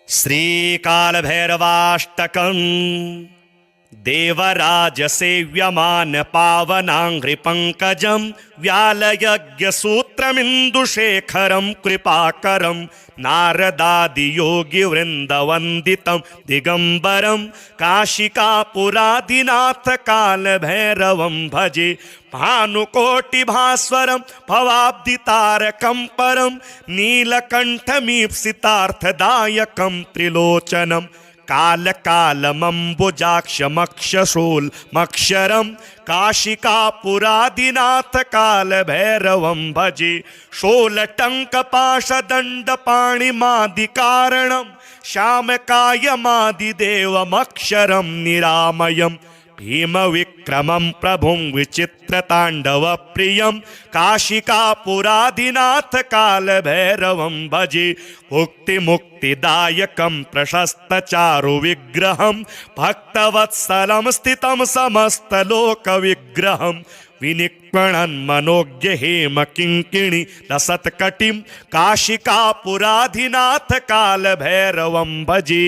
श्रीकालभैरवाष्टकम् देवराजसेव्यमान पावनाङ्घ्रिपङ्कजं व्यालयज्ञसूत्रमिन्दुशेखरं कृपाकरं नारदादियोगिवृन्दवन्दितं दिगम्बरं काशिकापुरादिनाथ कालभैरवं भजे भानुकोटिभास्वरं भवाब्दितारकं परं नीलकण्ठमीप्सितार्थदायकं त्रिलोचनं कालकालमम्बुजाक्षमक्षशूलमक्षरं काशिकापुरादिनाथ कालभैरवं भजे शूलटङ्कपाशदण्डपाणिमादिकारणं श्यामकायमादिदेवमक्षरं निरामयं भीमविक्रमं प्रभुं विचित्रताण्डवप्रियं काशिकापुरादिनाथ कालभैरवं भजे मुक्तिमुक्तिदायकं प्रशस्तचारुविग्रहं भक्तवत्सलं स्थितं समस्तलोकविग्रहं विनिक्वणन्मनोज्ञ हेमकिङ्किणी लसत्कटिं काशिकापुराधिनाथ कालभैरवं भजे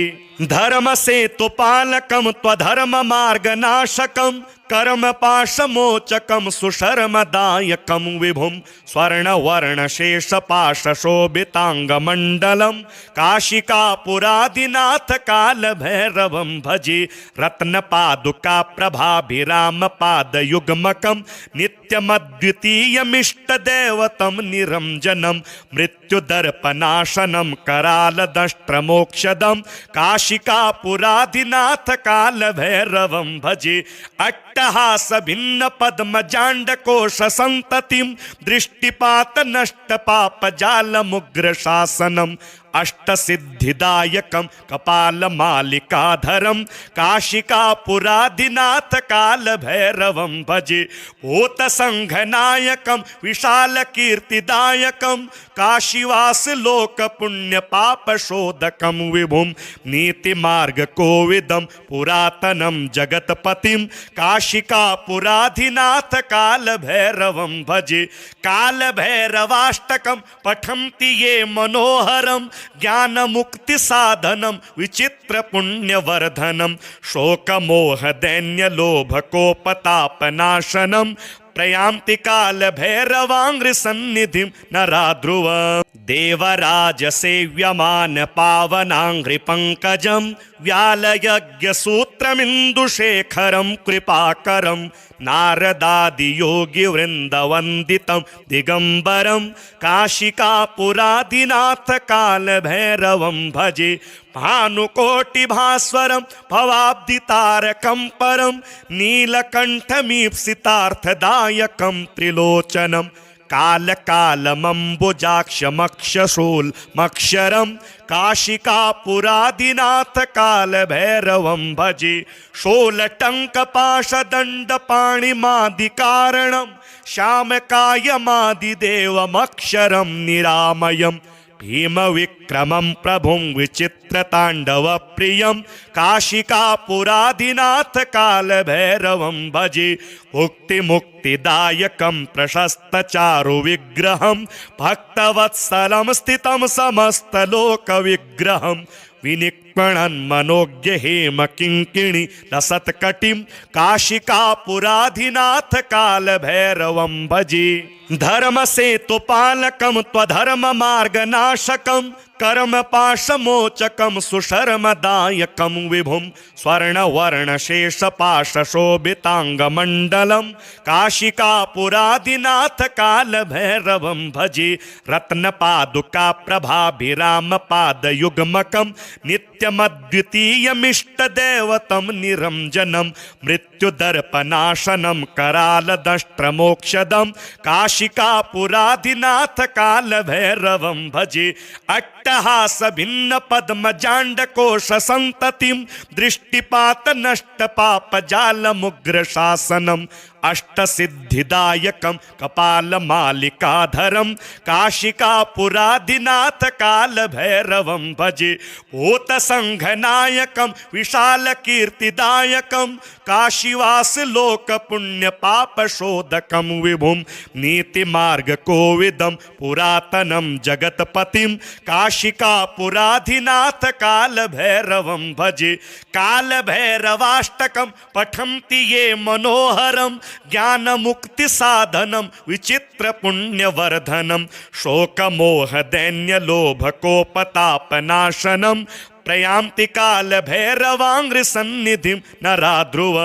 धर्मसेतुपालकं त्वधर्ममार्गनाशकं कर्मपाशमोचकं सुशर्मदायकं विभुं स्वर्णवर्णशेषपाशशोभिताङ्गमण्डलं काशिकापुरादिनाथ कालभैरवं भजे रत्नपादुकाप्रभाभिरामपादयुग्मकं नित्यमद्वितीयमिष्टदेवतं निरञ्जनं मृत्युदर्पनाशनं करालदष्ट्रमोक्षदं काशिकापुरादिनाथ कालभैरवं भजे अट्टहासभिन्नपद्मजाण्डकोशसन्ततिं दृष्टिपातनष्टपापजालमुग्रशासनम् अष्टसिद्धिदायकं कपालमालिकाधरं काशिकापुरादिनाथ कालभैरवं भजे भूतसङ्घनायकं विशालकीर्तिदायकं काशीवासलोकपुण्यपापशोधकं विभुं नीतिमार्गकोविदं पुरातनं जगत्पतिं काशिकापुरादिनाथ कालभैरवं भजे कालभैरवाष्टकं पठन्ति ये मनोहरं ज्ञानमुक्तिसाधनं विचित्रपुण्यवर्धनं शोकमोहदैन्यलोभकोपतापनाशनं प्रयान्ति कालभैरवाङ्घ्रिसन्निधिं नराध्रुव देवराजसेव्यमान पावनाङ्घ्रिपङ्कजं व्यालयज्ञसूत्रमिन्दुशेखरं कृपाकरं नारदादियोगिवृन्दवन्दितं दिगम्बरं काशिकापुरादिनाथ कालभैरवं भजे भानुकोटिभास्वरं भवाब्दितारकं परं नीलकण्ठमीप्सितार्थदायकं त्रिलोचनं कालकालमम्बुजाक्षमक्षशूलमक्षरं काशिकापुरादिनाथ कालभैरवं भजे शूलटङ्कपाशदण्डपाणिमादिकारणं श्यामकायमादिदेवमक्षरं निरामयं भीमविक्रमं प्रभुं विचित्रताण्डवप्रियं काशिकापुरादिनाथ कालभैरवं भजे मुक्तिमुक्तिदायकं प्रशस्तचारुविग्रहं भक्तवत्सलं स्थितं समस्तलोकविग्रहं विनिक्वणन्मनोज्ञ हेमकिङ्किणी लसत्कटिं काशिकापुरादिनाथ कालभैरवं भजे धर्मसेतुपालकं त्वधर्ममार्गनाशकं कर्मपाशमोचकं सुशर्मदायकं विभुं स्वर्णवर्णशेषपाशशोभिताङ्गमण्डलं काशिकापुरादिनाथ कालभैरवं भजे रत्नपादुकाप्रभाभिरामपादयुग्मकं नित्यमद्वितीयमिष्टदेवतं निरञ्जनं मृत्युदर्पनाशनं करालदष्ट्रमोक्षदं काशिकापुरादिनाथ कालभैरवं भजे अट्टहासभिन्नपद्मजाण्डकोशसन्ततिं दृष्टिपातनष्टपापजालमुग्रशासनम् अष्टसिद्धिदायकं कपालमालिकाधरं काशिकापुरादिनाथ कालभैरवं भजे भूतसङ्घनायकं विशालकीर्तिदायकं काशीवासलोकपुण्यपापशोधकं विभुं नीतिमार्गकोविदं पुरातनं जगत्पतिं काशिकापुराधिनाथ कालभैरवं भजे कालभैरवाष्टकं पठन्ति ये मनोहरं ज्ञानमुक्तिसाधनं विचित्रपुण्यवर्धनं शोकमोहदैन्यलोभकोपतापनाशनं प्रयान्ति कालभैरवाङ्घ्रिसन्निधिं नराध्रुव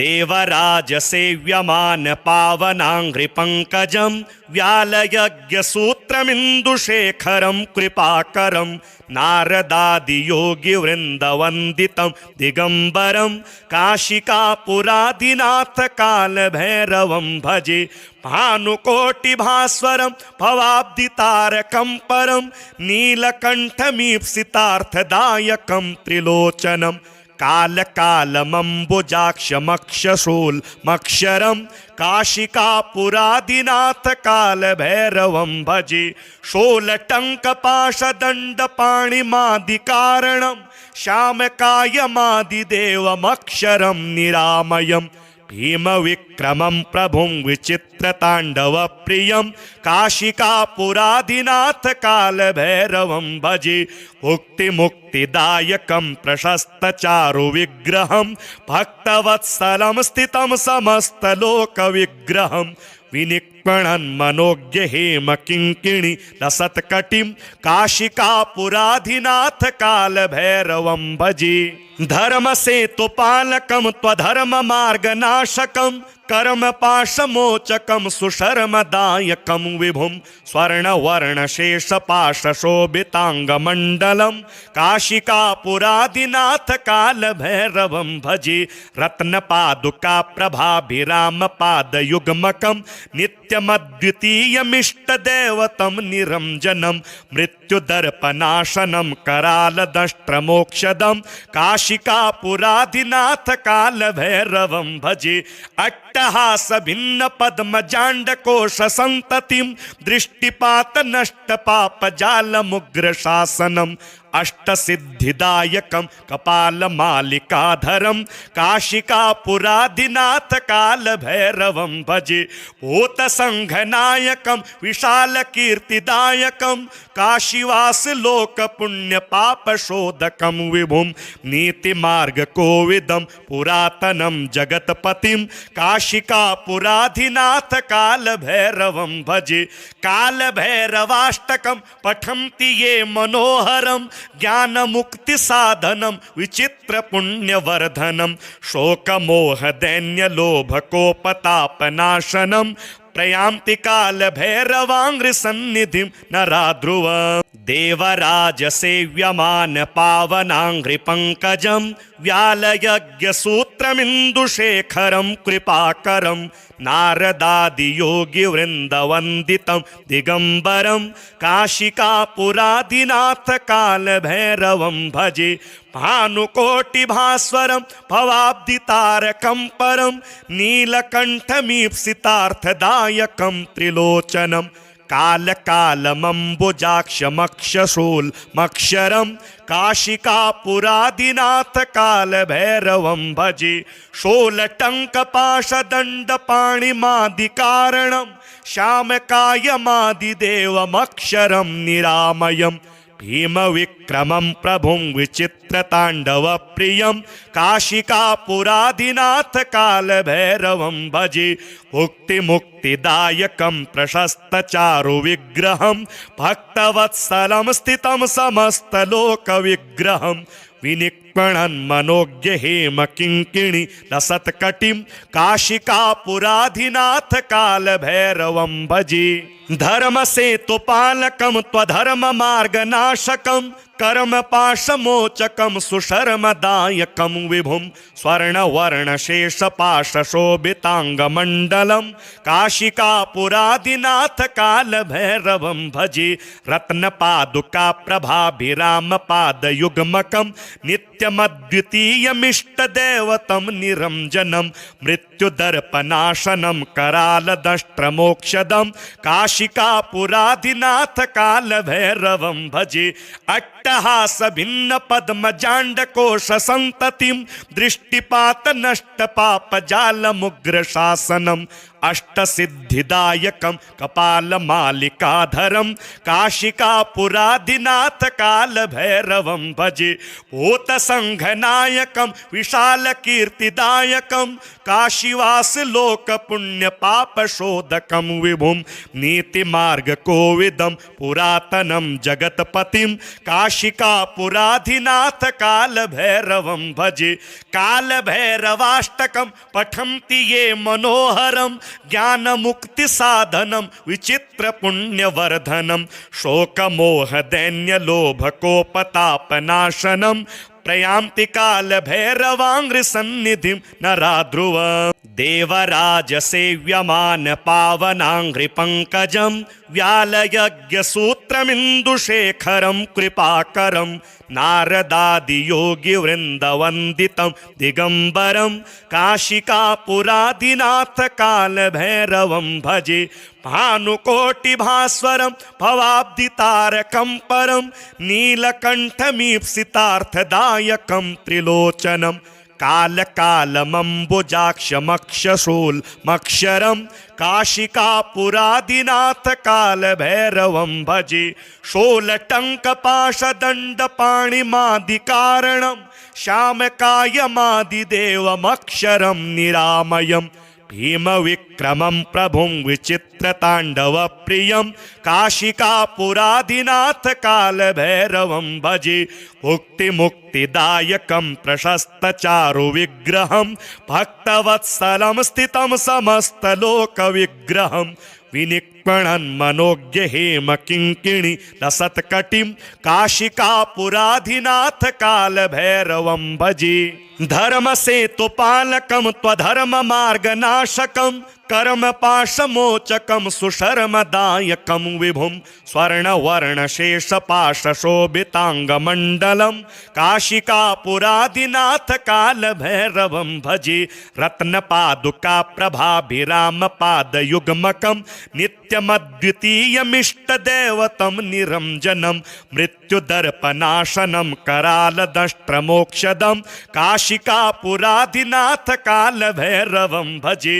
देवराजसेव्यमान पावनाङ्घ्रिपङ्कजं व्यालयज्ञसूत्रमिन्दुशेखरं कृपाकरं नारदादियोगिवृन्दवन्दितं दिगम्बरं काशिकापुरादिनाथ कालभैरवं भजे भानुकोटिभास्वरं भवाब्दितारकं परं नीलकण्ठमीप्सितार्थदायकं त्रिलोचनं कालकालमम्बुजाक्षमक्षशूलमक्षरं काशिकापुरादिनाथ कालभैरवं भजे शूलटङ्कपाशदण्डपाणिमादिकारणं श्यामकायमादिदेवमक्षरं निरामयं भीमविक्रमं प्रभुं विचित्रताण्डवप्रियं काशिकापुरादिनाथ कालभैरवं भजे मुक्तिमुक्तिदायकं प्रशस्तचारुविग्रहं भक्तवत्सलं स्थितं समस्तलोकविग्रहं विनिक्पणन्मनोज्ञहेमकिङ्किणि लसत्कटिं काशिकापुराधिनाथ कालभैरवं भजे धर्मसेतुपालकं त्वधर्ममार्गनाशकं कर्मपाशमोचकं सुशर्मदायकं विभुं स्वर्णवर्णशेषपाशशोभिताङ्गमण्डलं काशिकापुरादिनाथ कालभैरवं भजे रत्नपादुकाप्रभाभिरामपादयुग्मकं नित्यमद्वितीयमिष्टदेवतं निरञ्जनं मृत्युदर्पनाशनं करालदष्ट्रमोक्षदं काशिकापुरादिनाथ कालभैरवं भजे अट्टहासभिन्नपद्मजाण्डकोशसन्ततिं दृष्टिपातनष्टपापजालमुग्रशासनम् अष्टसिद्धिदायकं कपालमालिकाधरं काशिकापुरादिनाथ कालभैरवं भजे भूतसङ्घनायकं विशालकीर्तिदायकं काशीवासलोकपुण्यपापशोधकं विभुं नीतिमार्गकोविदं पुरातनं जगत्पतिं काशिकापुराधिनाथ कालभैरवं भजे कालभैरवाष्टकं पठन्ति ये मनोहरं ज्ञानमुक्तिसाधनं विचित्रपुण्यवर्धनं शोकमोहदैन्यलोभकोपतापनाशनं प्रयान्ति कालभैरवाङ्घ्रिसन्निधिं नराध्रुव देवराजसेव्यमान पावनाङ्घ्रिपङ्कजं व्यालयज्ञसूत्रमिन्दुशेखरं कृपाकरं नारदादियोगिवृन्दवन्दितं दिगम्बरं काशिकापुरादिनाथ कालभैरवं भजे भानुकोटिभास्वरं भवाब्दितारकं परं नीलकण्ठमीप्सितार्थदायकं त्रिलोचनं कालकालमम्बुजाक्षमक्षशूलमक्षरं काशिकापुरादिनाथ कालभैरवं भजे शूलटङ्कपाशदण्डपाणिमादिकारणं श्यामकायमादिदेवमक्षरं निरामयं भीमविक्रमं प्रभुं विचित्रताण्डवप्रियं काशिकापुरादिनाथ कालभैरवं भजे मुक्तिमुक्तिदायकं प्रशस्तचारुविग्रहं भक्तवत्सलं स्थितं समस्तलोकविग्रहं विनिक्पणन्मनोज्ञहेमकिङ्किणि लसत्कटिं काशिकापुराधिनाथ कालभैरवं भजे धर्मसेतुपालकं त्वधर्ममार्गनाशकं कर्मपाशमोचकं सुशर्मदायकं विभुं स्वर्णवर्णशेषपाशशोभिताङ्गमण्डलं काशिकापुरादिनाथ कालभैरवं भजे रत्नपादुकाप्रभाभिरामपादयुग्मकं नित्यमद्वितीयमिष्टदेवतं निरञ्जनं मृत्युदर्पनाशनं करालदष्ट्रमोक्षदं काशिकापुरादिनाथ कालभैरवं भजे अट्टहास भिन्न पद्मजाण्डकोश संततिं दृष्टिपात नष्ट पाप जाल मुग्र शासनम अष्टसिद्धिदायकं कपालमालिकाधरं काशिकापुरादिनाथ कालभैरवं भजे भूतसङ्घनायकं विशालकीर्तिदायकं काशीवासलोकपुण्यपापशोधकं विभुं नीतिमार्गकोविदं पुरातनं जगत्पतिं काशिकापुरादिनाथ कालभैरवं भजे कालभैरवाष्टकं पठन्ति ये मनोहरं ज्ञानमुक्ति साधनं विचित्र पुण्यवर्धनं शोकमोहदैन्यलोभकोपतापनाशनं प्रयान्ति कालभैरवाङ्घ्रिसन्निधिं नराध्रुव देवराजसेव्यमान पावनाङ्घ्रिपङ्कजं व्यालयज्ञसूत्रमिन्दुशेखरं कृपाकरं नारदादियोगिवृन्दवन्दितं दिगम्बरं काशिकापुरादिनाथ कालभैरवं भजे भानुकोटिभास्वरं भवाब्दितारकं परं नीलकण्ठमीप्सितार्थदायकं त्रिलोचनं कालकालमम्बुजाक्षमक्षशूलमक्षरं काशिकापुरादिनाथ कालभैरवं भजे शूलटङ्कपाशदण्डपाणिमादिकारणं श्यामकायमादिदेवमक्षरं निरामयं भीमविक्रमं प्रभुं विचित्रताण्डवप्रियं काशिकापुरादिनाथ कालभैरवं भजे मुक्तिमुक्तिदायकं प्रशस्तचारुविग्रहं भक्तवत्सलं स्थितं समस्तलोकविग्रहं विनिक्पणन्मनोज्ञ हेमकिङ्किणी लसत्कटिं काशिकापुरादिनाथ कालभैरवं भजे धर्मसेतुपालकं त्वधर्ममार्गनाशकं कर्मपाशमोचकं सुशर्मदायकं विभुं स्वर्णवर्णशेषपाशशोभिताङ्गमण्डलं काशिकापुरादिनाथ कालभैरवं भजे रत्नपादुकाप्रभाभिरामपादयुग्मकं नित्यमद्वितीयमिष्टदेवतं निरञ्जनं मृत्युदर्पनाशनं करालदष्ट्रमोक्षदं काशिकापुरादिनाथ कालभैरवं भजे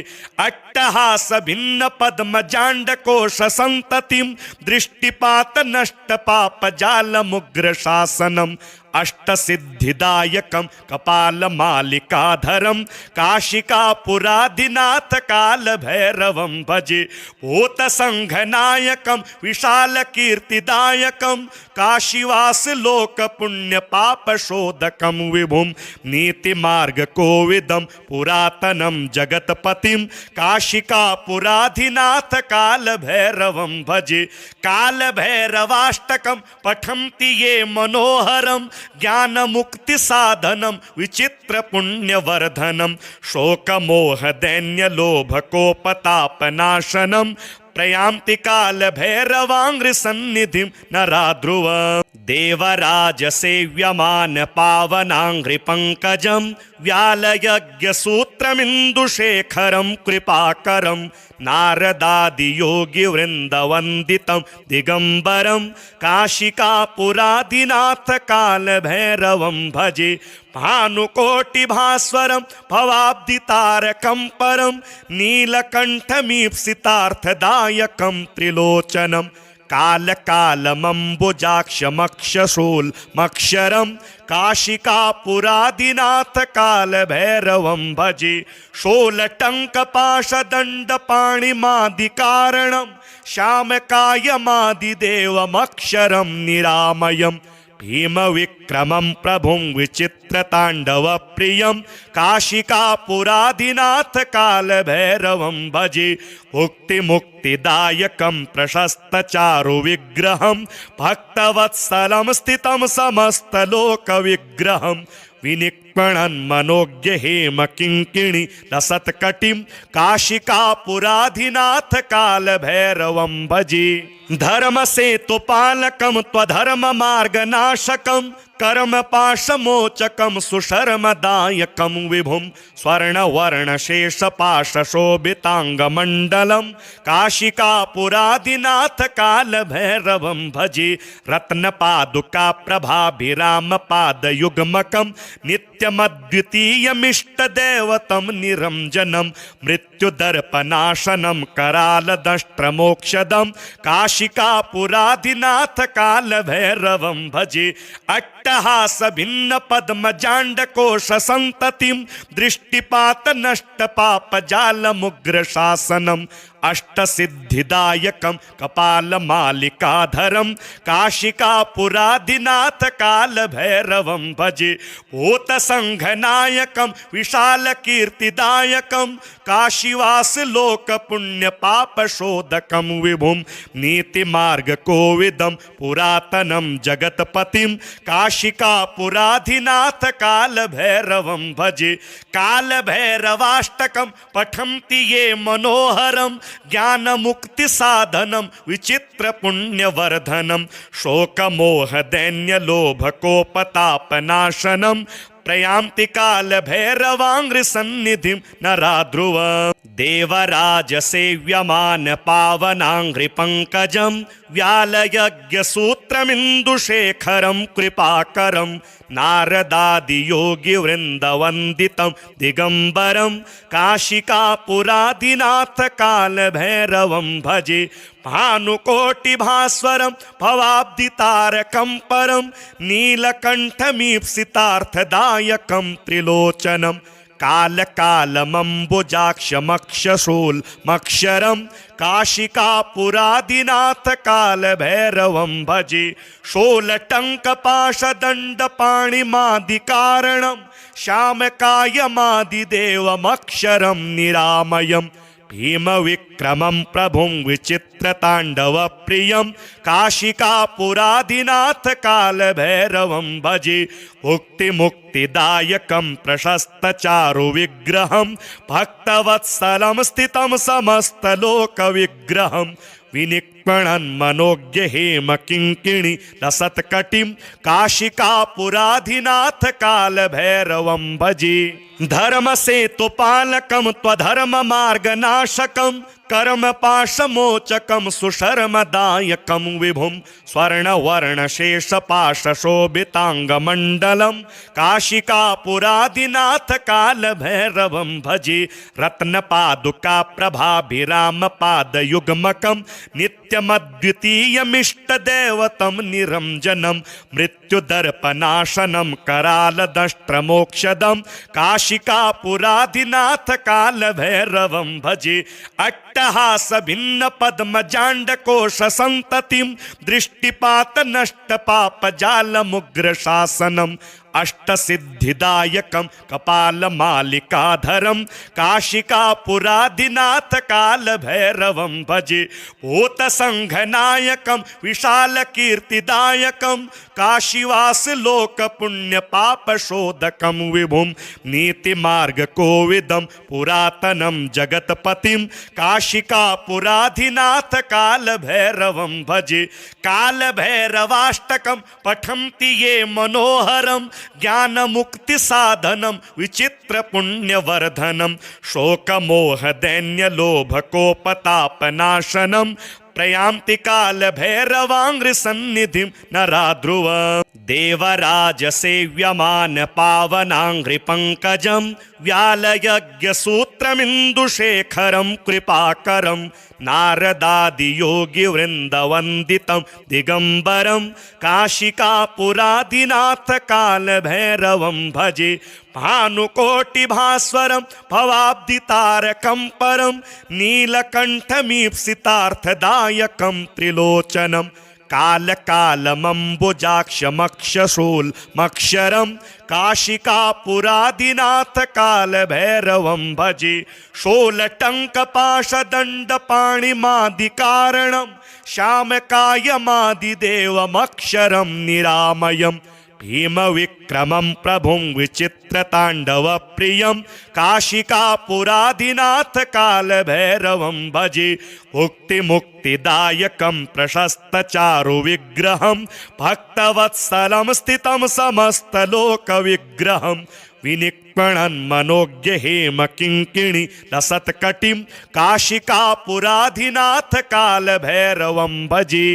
अट्टहास भिन्न पद्मजाण्डकोश संततिं दृष्टिपात नष्ट पाप जाल मुग्र शासनम अष्टसिद्धिदायकं कपालमालिकाधरं काशिकापुरादिनाथ कालभैरवं भजे भूतसङ्घनायकं विशालकीर्तिदायकं काशीवासलोकपुण्यपापशोधकं विभुं नीतिमार्गकोविदं पुरातनं जगत्पतिं काशिकापुरादिनाथ कालभैरवं भजे कालभैरवाष्टकं पठन्ति ये मनोहरं ज्ञानमुक्ति साधनं विचित्र पुण्यवर्धनं शोकमोहदैन्यलोभकोपतापनाशनं प्रयान्ति कालभैरवाङ्घ्रिसन्निधिं नराध्रुव देवराजसेव्यमान पावनाङ्घ्रिपङ्कजं व्यालयज्ञसूत्रमिन्दुशेखरं कृपाकरं नारदादियोगिवृन्दवन्दितं दिगम्बरं काशिकापुरादिनाथ कालभैरवं भजे भानुकोटिभास्वरं भवाब्दितारकं परं नीलकण्ठमीप्सितार्थदायकं त्रिलोचनं कालकालमम्बुजाक्षमक्षशूलमक्षरं काशिकापुरादिनाथ कालभैरवं भजे शूलटङ्कपाशदण्डपाणिमादिकारणं श्यामकायमादिदेवमक्षरं निरामयं भीमविक्रमं प्रभुं विचित्रताण्डवप्रियं काशिकापुरादिनाथ कालभैरवं भजे मुक्तिमुक्तिदायकं प्रशस्तचारुविग्रहं भक्तवत्सलं स्थितं समस्तलोकविग्रहं विनिक्पणन्मनोज्ञ हेमकिङ्किणि लसत्कटिं काशिकापुराधिनाथ कालभैरवं भजे धर्मसेतुपालकं त्वधर्ममार्गनाशकं कर्मपाशमोचकं सुशर्मदायकं विभुं स्वर्णवर्णशेषपाशशोभिताङ्गमण्डलं काशिकापुरादिनाथ कालभैरवं भजे रत्नपादुकाप्रभाभिरामपादयुग्मकं नित्यमद्वितीयमिष्टदेवतं निरञ्जनं मृत्युदर्पनाशनं करालदष्ट्रमोक्षदं काशिकापुरादिनाथ कालभैरवं भजे अट्टहास भिन्न पद्मजाण्डकोश संततिं दृष्टिपात नष्ट पाप जाल मुग्र शासनम् अष्टसिद्धिदायकं कपालमालिकाधरं काशिकापुरादिनाथ कालभैरवं भजे भूतसङ्घनायकं विशालकीर्तिदायकं काशीवासलोकपुण्यपापशोधकं विभुं नीतिमार्गकोविदं पुरातनं जगत्पतिं काशिकापुराधिनाथ कालभैरवं भजे कालभैरवाष्टकं पठन्ति ये मनोहरं ज्ञानमुक्तिसाधनं विचित्रपुण्यवर्धनं शोकमोहदैन्यलोभकोपतापनाशनं प्रयान्ति कालभैरवाङ्घ्रिसन्निधिं नराध्रुव देवराजसेव्यमान पावनाङ्घ्रिपङ्कजं व्यालयज्ञसूत्रमिन्दुशेखरं कृपाकरं नारदादियोगिवृन्दवन्दितं दिगम्बरं काशिकापुरादिनाथ कालभैरवं भजे भानुकोटिभास्वरं भवाब्दितारकं परं नीलकण्ठमीप्सितार्थदायकं त्रिलोचनं कालकालमम्बुजाक्षमक्षशूलमक्षरं काशिकापुरादिनाथ कालभैरवं भजे शूलटङ्कपाशदण्डपाणिमादिकारणं श्यामकायमादिदेवमक्षरं निरामयं भीमविक्रमं प्रभुं विचित्रताण्डवप्रियं काशिकापुरादिनाथ कालभैरवं भजे मुक्तिमुक्तिदायकं प्रशस्तचारुविग्रहं भक्तवत्सलं स्थितं समस्तलोकविग्रहं विनिक्पणन्मनोज्ञ हेमकिङ्किणि लसत्कटिं काशिकापुराधिनाथ कालभैरवं भजे धर्मसेतुपालकं त्वधर्ममार्गनाशकं कर्मपाशमोचकं सुशर्मदायकं विभुं स्वर्णवर्णशेषपाशशोभिताङ्गमण्डलं काशिकापुरादिनाथ कालभैरवं भजे रत्नपादुकाप्रभाभिरामपादयुग्मकं नित्यमद्वितीयमिष्टदेवतं निरञ्जनं मृत्युदर्पनाशनं करालदष्ट्रमोक्षदं काशिकापुरादिनाथ कालभैरवं भजे अट्टहास भिन्न पद्मजाण्डकोश संततिं दृष्टिपात नष्ट पाप जाल मुग्र शासनम् अष्टसिद्धिदायकं कपालमालिकाधरं काशिकापुरादिनाथ कालभैरवं भजे भूतसङ्घनायकं विशालकीर्तिदायकं काशीवासलोकपुण्यपापशोधकं विभुं नीतिमार्गकोविदं पुरातनं जगत्पतिं काशिकापुराधिनाथ कालभैरवं भजे कालभैरवाष्टकं पठन्ति ये मनोहरं ज्ञानमुक्तिसाधनं विचित्रपुण्यवर्धनं शोकमोहदैन्यलोभकोपतापनाशनं प्रयान्ति कालभैरवाङ्घ्रिसन्निधिं नराध्रुव देवराजसेव्यमान पावनाङ्घ्रिपङ्कजं व्यालयज्ञसूत्रमिन्दुशेखरं कृपाकरं नारदादियोगिवृन्दवन्दितं दिगम्बरं काशिकापुरादिनाथ कालभैरवं भजे भानुकोटिभास्वरं भवाब्दितारकं परं नीलकण्ठमीप्सितार्थदायकं त्रिलोचनं कालकालमम्बुजाक्षमक्षशूलमक्षरं काशिकापुरादिनाथ कालभैरवं भजे शूलटङ्कपाशदण्डपाणिमादिकारणं श्यामकायमादिदेवमक्षरं निरामयम् भीमविक्रमं प्रभुं विचित्रताण्डवप्रियं काशिकापुरादिनाथ कालभैरवं भजे मुक्तिमुक्तिदायकं प्रशस्तचारुविग्रहं भक्तवत्सलं स्थितं समस्तलोकविग्रहं विनिक्पणन्मनोज्ञ हेमकिङ्किणि लसत्कटिं काशिकापुराधिनाथ कालभैरवं भजे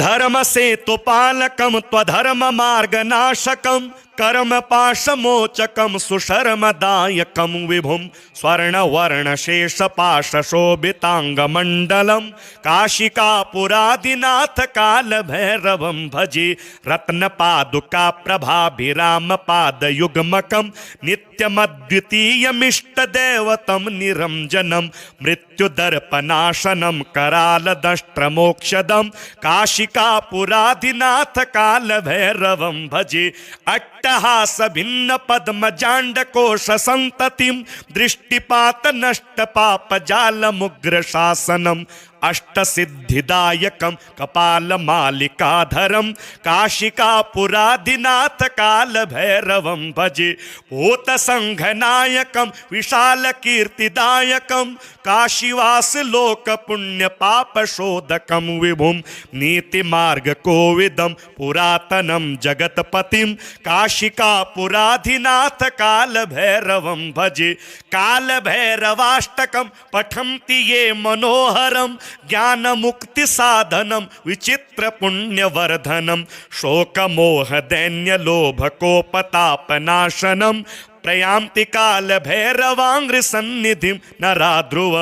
धर्मसेतुपालकं त्वधर्ममार्गनाशकं कर्मपाशमोचकं सुशर्मदायकं विभुं स्वर्णवर्णशेषपाशशोभिताङ्गमण्डलं काशिकापुरादिनाथ कालभैरवं भजे रत्नपादुकाप्रभाभिरामपादयुग्मकं नित्यमद्वितीयमिष्टदेवतं निरञ्जनं मृत्युदर्पनाशनं करालदष्ट्रमोक्षदं काशिकापुरादिनाथ कालभैरवं भजे अट्टहास भिन्न पद्मजाण्डकोश संततिं दृष्टिपात नष्ट पाप जालमुग्र शासनम् अष्टसिद्धिदायकं कपालमालिकाधरं काशिकापुरादिनाथ कालभैरवं भजे भूतसङ्घनायकं विशालकीर्तिदायकं काशीवासलोकपुण्यपापशोधकं विभुं नीतिमार्गकोविदं पुरातनं जगत्पतिं काशिकापुराधिनाथ कालभैरवं भजे कालभैरवाष्टकं पठन्ति ये मनोहरं ज्ञानमुक्तिसाधनं विचित्रपुण्यवर्धनं शोकमोहदैन्यलोभकोपतापनाशनं प्रयान्ति कालभैरवाङ्घ्रिसन्निधिं नराध्रुव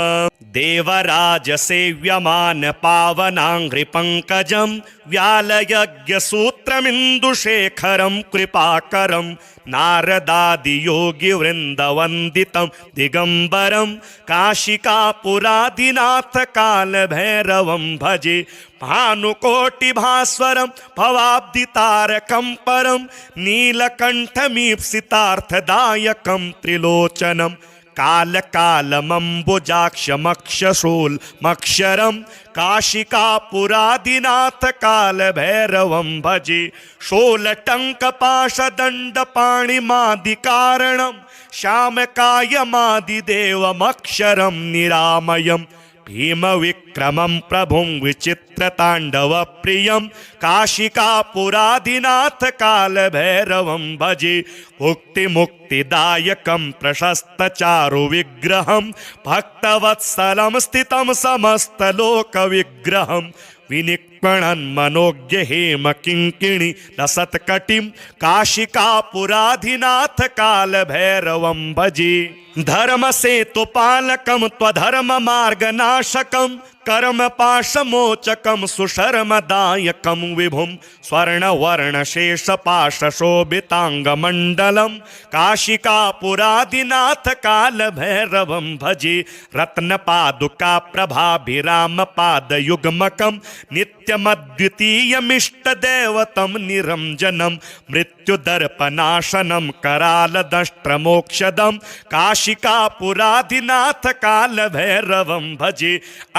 देवराजसेव्यमान पावनाङ्घ्रिपङ्कजं व्यालयज्ञसूत्रमिन्दुशेखरं कृपाकरं नारदादियोगिवृन्दवन्दितं दिगम्बरं काशिकापुरादिनाथ कालभैरवं भजे भानुकोटिभास्वरं भवाब्दितारकं परं नीलकण्ठमीप्सितार्थदायकं त्रिलोचनं कालकालमम्बुजाक्षमक्षशूलमक्षरं काशिकापुरादिनाथ कालभैरवं भजे शूलटङ्कपाशदण्डपाणिमादिकारणं श्यामकायमादिदेवमक्षरं निरामयम् भीमविक्रमं प्रभुं विचित्रताण्डवप्रियं काशिकापुरादिनाथ कालभैरवं भजे मुक्तिमुक्तिदायकं प्रशस्तचारुविग्रहं भक्तवत्सलं स्थितं समस्तलोकविग्रहं विनिक्पणन्मनोज्ञ हेमकिङ्किणि लसत्कटिं काशिकापुराधिनाथ कालभैरवं भजे धर्मसेतुपालकं त्वधर्ममार्गनाशकं कर्मपाशमोचकं सुशर्मदायकं विभुं स्वर्णवर्णशेषपाशशोभिताङ्गमण्डलं काशिकापुरादिनाथ कालभैरवं भजे रत्नपादुकाप्रभाभिरामपादयुग्मकं नित्यमद्वितीयमिष्टदेवतं निरञ्जनं मृत्युदर्पनाशनं करालदष्ट्रमोक्षदं काशिकापुरादिनाथ कालभैरवं भजे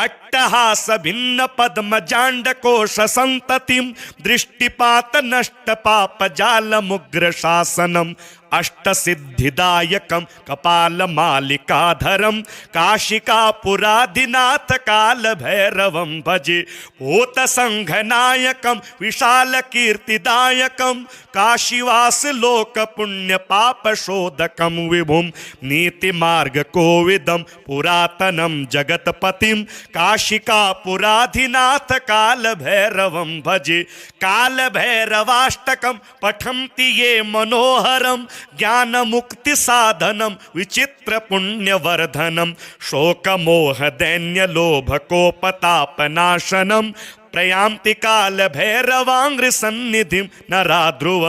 अट्टहास भिन्न पद्मजाण्डकोश संततिं दृष्टिपात नष्ट पाप जालमुग्र शासनम् अष्टसिद्धिदायकं कपालमालिकाधरं काशिकापुरादिनाथ कालभैरवं भजे भूतसङ्घनायकं विशालकीर्तिदायकं काशीवासलोकपुण्यपापशोधकं विभुं नीतिमार्गकोविदं पुरातनं जगत्पतिं काशिकापुराधिनाथ कालभैरवं भजे कालभैरवाष्टकं पठन्ति ये मनोहरं ज्ञानमुक्तिसाधनं विचित्रपुण्यवर्धनं शोकमोहदैन्यलोभकोपतापनाशनं प्रयान्ति कालभैरवाङ्घ्रिसन्निधिं नराध्रुव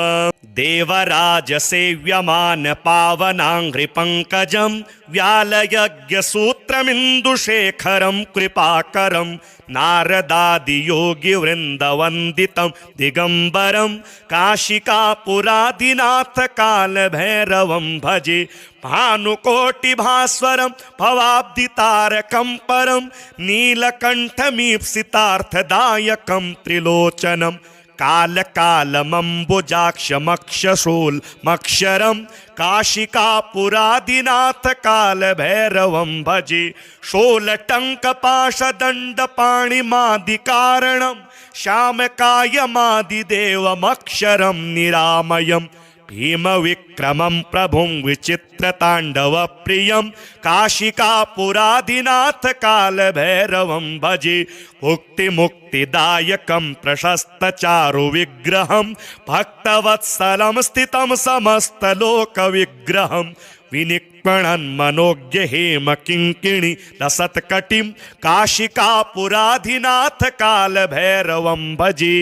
देवराज सेव्यमान पावनाङ्घ्रिपङ्कजं व्यालयज्ञसूत्रमिन्दुशेखरं कृपाकरं नारदादियोगिवृन्दवन्दितं दिगम्बरं काशिकापुरादिनाथ कालभैरवं भजे भानुकोटिभास्वरं भवाब्दितारकं परं नीलकण्ठमीप्सितार्थदायकं त्रिलोचनं कालकालमम्बुजाक्षमक्षशूलमक्षरं काशिकापुरादिनाथ कालभैरवं भजे शूलटङ्कपाशदण्डपाणिमादिकारणं श्यामकायमादिदेवमक्षरं निरामयं भीमविक्रमं प्रभुं विचित्रताण्डवप्रियं काशिकापुरादिनाथ कालभैरवं भजे मुक्तिमुक्तिदायकं प्रशस्तचारुविग्रहं भक्तवत्सलं स्थितं समस्तलोकविग्रहं विनिक्पणन्मनोज्ञहेमकिङ्किणि लसत्कटिं काशिकापुराधिनाथ कालभैरवं भजे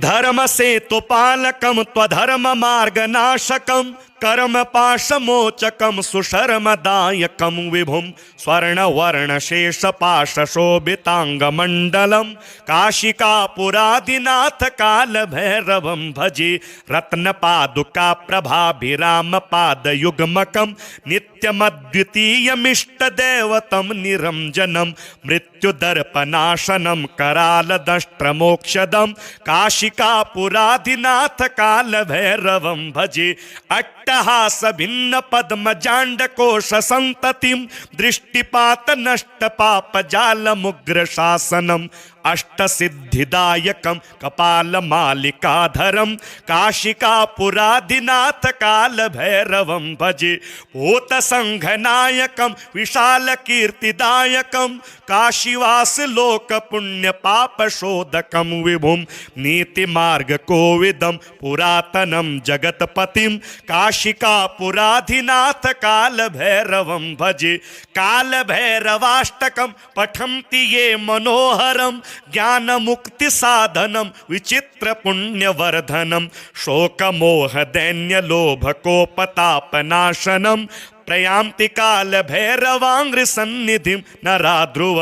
धर्मसेतुपालकं त्वधर्ममार्गनाशकं कर्मपाशमोचकं सुशर्मदायकं विभुं स्वर्णवर्णशेषपाशशोभिताङ्गमण्डलं काशिकापुरादिनाथ कालभैरवं भजे रत्नपादुकाप्रभाभिरामपादयुग्मकं नित्यमद्वितीयमिष्टदेवतं निरञ्जनं मृत्युदर्पनाशनं करालदष्ट्रमोक्षदं काशिकापुरादिनाथ कालभैरवं भजे अट्टहासभिन्नपद्मजाण्डकोशसन्ततिं दृष्टिपातनष्टपापजालमुग्रशासनम् अष्टसिद्धिदायकं कपालमालिकाधरं काशिकापुरादिनाथ कालभैरवं भजे भूतसङ्घनायकं विशालकीर्तिदायकं काशीवासलोकपुण्यपापशोधकं विभुं नीतिमार्गकोविदं पुरातनं जगत्पतिं काशिकापुराधिनाथ कालभैरवं भजे कालभैरवाष्टकं पठन्ति ये मनोहरं ज्ञानमुक्तिसाधनं विचित्रपुण्यवर्धनं शोकमोहदैन्यलोभकोपतापनाशनं प्रयान्ति कालभैरवाङ्घ्रिसन्निधिं नराध्रुव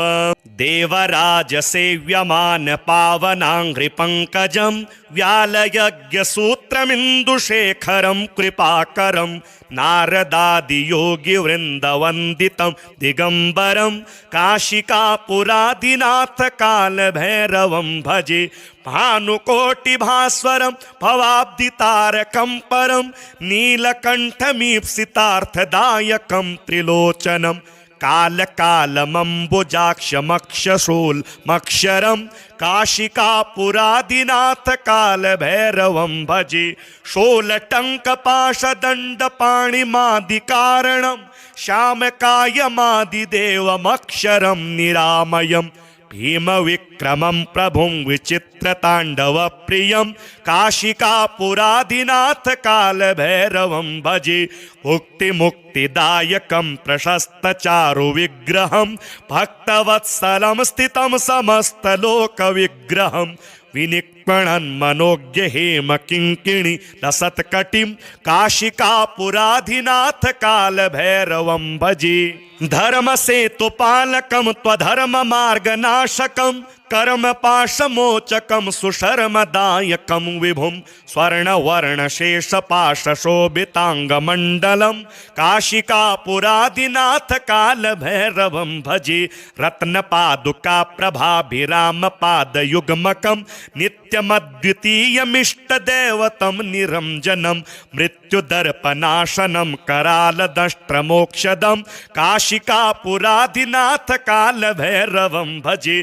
देवराज सेव्यमान पावनाङ्घ्रिपङ्कजं व्यालयज्ञसूत्रमिन्दुशेखरं कृपाकरं नारदादियोगिवृन्दवन्दितं दिगम्बरं काशिकापुरादिनाथ कालभैरवं भजे भानुकोटिभास्वरं भवाब्दितारकं परं नीलकण्ठमीप्सितार्थदायकं त्रिलोचनं कालकालमम्बुजाक्षमक्षशूलमक्षरं काशिकापुरादिनाथ कालभैरवं भजे शूलटङ्कपाशदण्डपाणिमादिकारणं श्यामकायमादिदेवमक्षरं निरामयं भीमविक्रमं प्रभुं विचित्रताण्डवप्रियं काशिकापुरादिनाथ कालभैरवं भजे मुक्तिमुक्तिदायकं प्रशस्तचारुविग्रहं भक्तवत्सलं स्थितं समस्तलोकविग्रहं विनिक्पणन्मनोज्ञहेमकिङ्किणि लसत्कटिं काशिकापुराधिनाथ कालभैरवं भजे धर्मसेतुपालकं त्वधर्ममार्गनाशकं कर्मपाशमोचकं सुशर्मदायकं विभुं स्वर्णवर्णशेषपाशशोभिताङ्गमण्डलं काशिकापुरादिनाथ कालभैरवं भजे रत्नपादुकाप्रभाभिरामपादयुग्मकं नित्यमद्वितीयमिष्टदेवतं निरञ्जनं मृत्युदर्पनाशनं करालदष्ट्रमोक्षदं काशिकापुरादिनाथ कालभैरवं भजे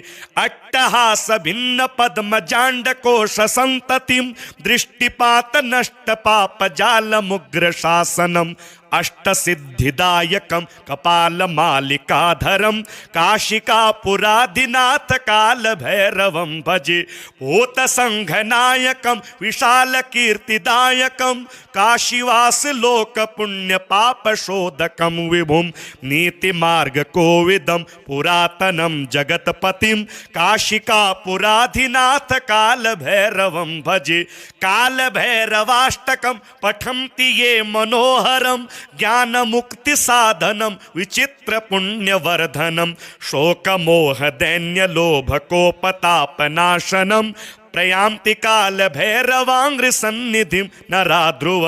अट्टहासभिन्नपद्मजाण्डकोशसन्ततिं दृष्टिपातनष्टपापजालमुग्रशासनम् अष्टसिद्धिदायकं कपालमालिकाधरं काशिकापुरादिनाथ कालभैरवं भजे भूतसङ्घनायकं विशालकीर्तिदायकं काशीवासलोकपुण्यपापशोधकं विभुं नीतिमार्गकोविदं पुरातनं जगत्पतिं काशी काशिकापुराधिनाथ कालभैरवं भजे कालभैरवाष्टकं पठन्ति ये मनोहरं ज्ञानमुक्तिसाधनं विचित्रपुण्यवर्धनं शोकमोहदैन्यलोभकोपतापनाशनं प्रयान्ति कालभैरवाङ्घ्रिसन्निधिं नराध्रुव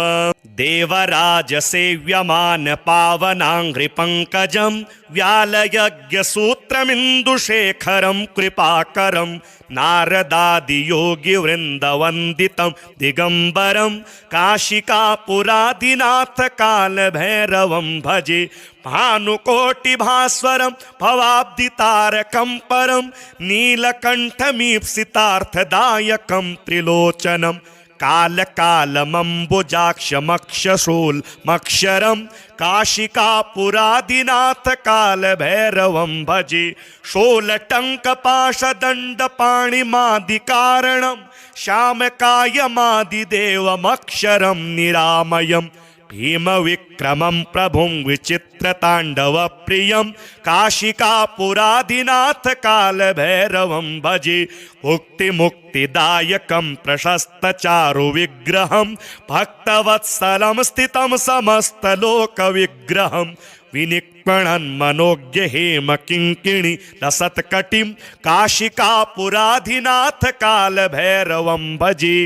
देवराजसेव्यमान पावनाङ्घ्रिपङ्कजं व्यालयज्ञसूत्रमिन्दुशेखरं कृपाकरं नारदादियोगिवृन्दवन्दितं दिगम्बरं काशिकापुराधिनाथ कालभैरवं भजे भानुकोटिभास्वरं भवाब्दितारकं परं नीलकण्ठमीप्सितार्थदायकं त्रिलोचनं कालकालमम्बुजाक्षमक्षशूलमक्षरं काशिकापुराधिनाथ कालभैरवं भजे शूलटङ्कपाशदण्डपाणिमादिकारणं श्यामकायमादिदेवमक्षरं निरामयं भीमविक्रमं प्रभुं विचित्रताण्डवप्रियं काशिकापुराधिनाथ कालभैरवं भजे मुक्तिमुक्तिदायकं प्रशस्तचारुविग्रहं भक्तवत्सलं स्थितं समस्तलोकविग्रहं विनिक्पणन्मनोज्ञहेमकिङ्किणि लसत्कटिं काशिकापुराधिनाथ कालभैरवं भजे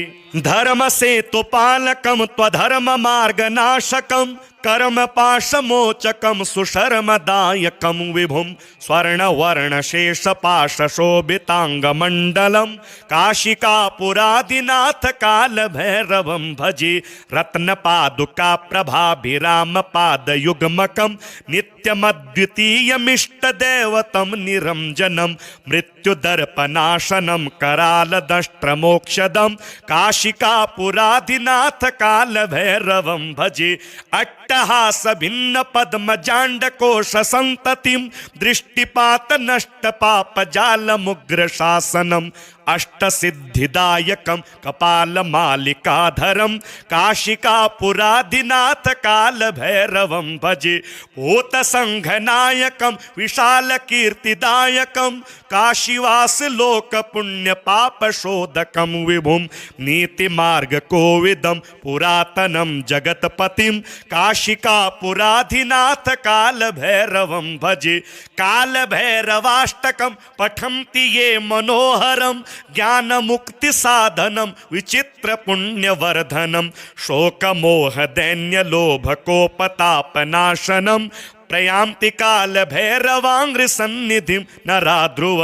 धर्मसेतुपालकं त्वधर्ममार्गनाशकं कर्मपाशमोचकं सुशर्मदायकं विभुं स्वर्णवर्णशेषपाशशोभिताङ्गमण्डलं काशिकापुराधिनाथ कालभैरवं भजे रत्नपादुकाप्रभाभिरामपादयुग्मकं नित्यमद्वितीयमिष्टदेवतं निरञ्जनं मृत्युदर्पनाशनं करालदष्ट्रमोक्षदं काशिकापुराधिनाथ कालभैरवं भजे अट्टहासभिन्नपद्मजाण्डकोशसन्ततिं दृष्टिपातनष्टपापजालमुग्रशासनम् अष्टसिद्धिदायकं कपालमालिकाधरं काशिकापुराधिनाथ कालभैरवं भजे भूतसङ्घनायकं विशालकीर्तिदायकं काशीवासलोकपुण्यपापशोधकं विभुं नीतिमार्गकोविदं पुरातनं जगत्पतिं काशिकापुराधिनाथ कालभैरवं भजे कालभैरवाष्टकं पठन्ति ये मनोहरं ज्ञानमुक्तिसाधनं विचित्रपुण्यवर्धनं शोकमोहदैन्यलोभकोपतापनाशनं प्रयान्ति कालभैरवाङ्घ्रिसन्निधिं नराध्रुव।